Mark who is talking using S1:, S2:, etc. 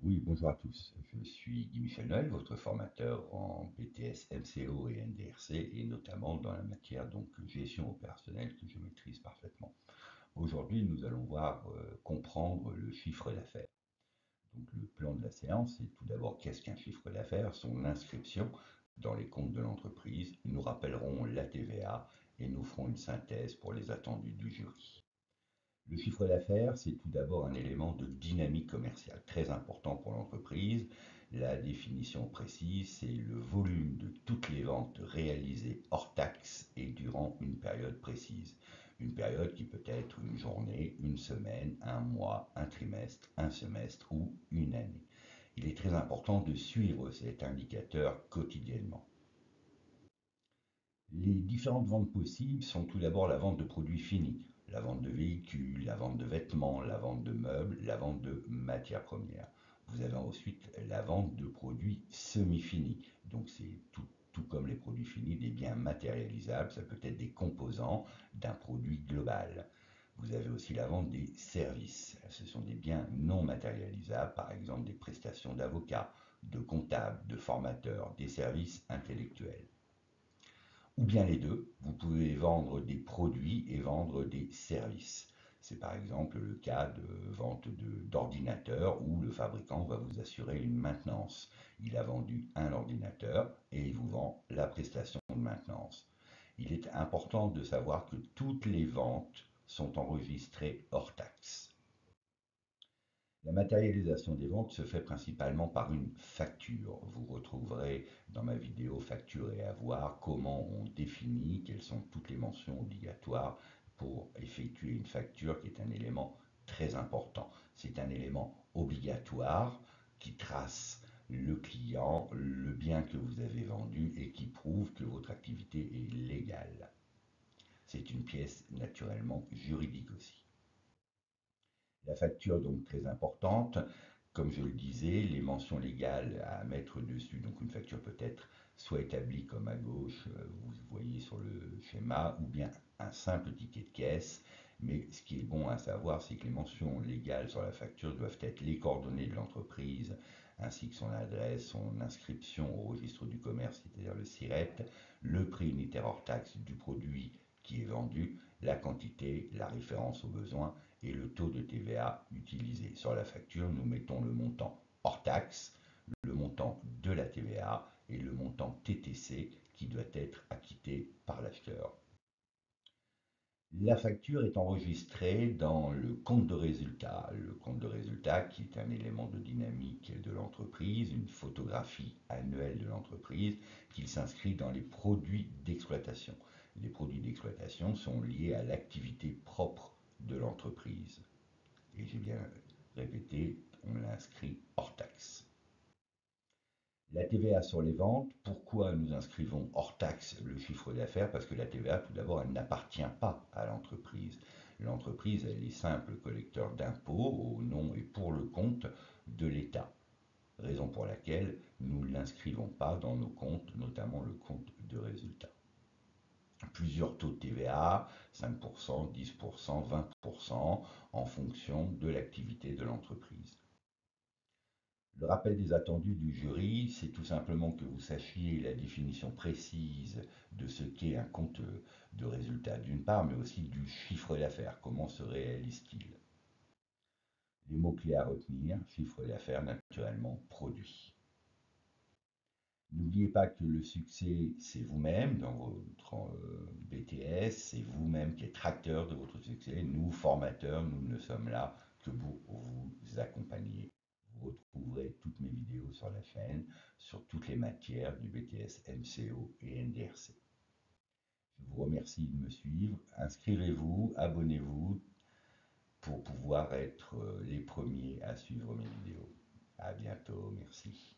S1: Oui, bonjour à tous. Je suis Guy Michel Noël, votre formateur en BTS MCO et NDRC, et notamment dans la matière donc gestion opérationnelle que je maîtrise parfaitement. Aujourd'hui, nous allons voir comprendre le chiffre d'affaires. Donc le plan de la séance, c'est tout d'abord qu'est-ce qu'un chiffre d'affaires, son inscription dans les comptes de l'entreprise. Nous rappellerons la TVA et nous ferons une synthèse pour les attendus du jury. Le chiffre d'affaires, c'est tout d'abord un élément de dynamique commerciale très important pour l'entreprise. La définition précise, c'est le volume de toutes les ventes réalisées hors taxe et durant une période précise. Une période qui peut être une journée, une semaine, un mois, un trimestre, un semestre ou une année. Il est très important de suivre cet indicateur quotidiennement. Les différentes ventes possibles sont tout d'abord la vente de produits finis, la vente de véhicules, la vente de vêtements, la vente de meubles, la vente de matières premières. Vous avez ensuite la vente de produits semi-finis. Donc c'est tout comme les produits finis, des biens matérialisables, ça peut être des composants d'un produit global. Vous avez aussi la vente des services. Ce sont des biens non matérialisables, par exemple des prestations d'avocats, de comptables, de formateurs, des services intellectuels ou bien les deux. Vous pouvez vendre des produits et vendre des services. C'est par exemple le cas de vente d'ordinateurs où le fabricant va vous assurer une maintenance. Il a vendu un ordinateur et il vous vend la prestation de maintenance. Il est important de savoir que toutes les ventes sont enregistrées hors taxe. La matérialisation des ventes se fait principalement par une facture. Vous retrouverez dans ma vidéo Facture et avoir comment on définit, quelles sont toutes les mentions obligatoires pour effectuer une facture qui est un élément très important. C'est un élément obligatoire qui trace le client, le bien que vous avez vendu et qui prouve que votre activité est légale. C'est une pièce naturellement juridique aussi. La facture donc très importante. Comme je le disais, les mentions légales à mettre dessus, donc une facture peut être soit établie comme à gauche, vous voyez sur le schéma, ou bien un simple ticket de caisse. Mais ce qui est bon à savoir, c'est que les mentions légales sur la facture doivent être les coordonnées de l'entreprise, ainsi que son adresse, son inscription au registre du commerce, c'est-à-dire le SIRET, le prix unitaire hors taxe du produit qui est vendu, la quantité, la référence aux besoins et le taux de TVA utilisé. Sur la facture, nous mettons le montant hors taxe, le montant de la TVA et le montant TTC qui doit être acquitté par l'acheteur. La facture est enregistrée dans le compte de résultat. Le compte de résultat qui est un élément de dynamique de l'entreprise, une photographie annuelle de l'entreprise, qui s'inscrit dans les produits d'exploitation. Les produits d'exploitation sont liés à l'activité propre de l'entreprise. Et j'ai bien répété, on l'inscrit hors taxe. La TVA sur les ventes, pourquoi nous inscrivons hors taxe le chiffre d'affaires? Parce que la TVA, tout d'abord, elle n'appartient pas à l'entreprise. L'entreprise, elle est simple collecteur d'impôts au nom et pour le compte de l'État. Raison pour laquelle nous ne l'inscrivons pas dans nos comptes, notamment le compte de résultat. Plusieurs taux de TVA, 5%, 10%, 20%, en fonction de l'activité de l'entreprise. Le rappel des attendus du jury, c'est tout simplement que vous sachiez la définition précise de ce qu'est un compte de résultat d'une part, mais aussi du chiffre d'affaires. Comment se réalise-t-il? Les mots-clés à retenir, chiffre d'affaires naturellement produit. N'oubliez pas que le succès, c'est vous-même dans votre BTS, c'est vous-même qui êtes acteur de votre succès. Nous, formateurs, nous ne sommes là que pour vous accompagner. Vous retrouverez toutes mes vidéos sur la chaîne, sur toutes les matières du BTS MCO et NDRC. Je vous remercie de me suivre. Inscrivez-vous, abonnez-vous pour pouvoir être les premiers à suivre mes vidéos. À bientôt, merci.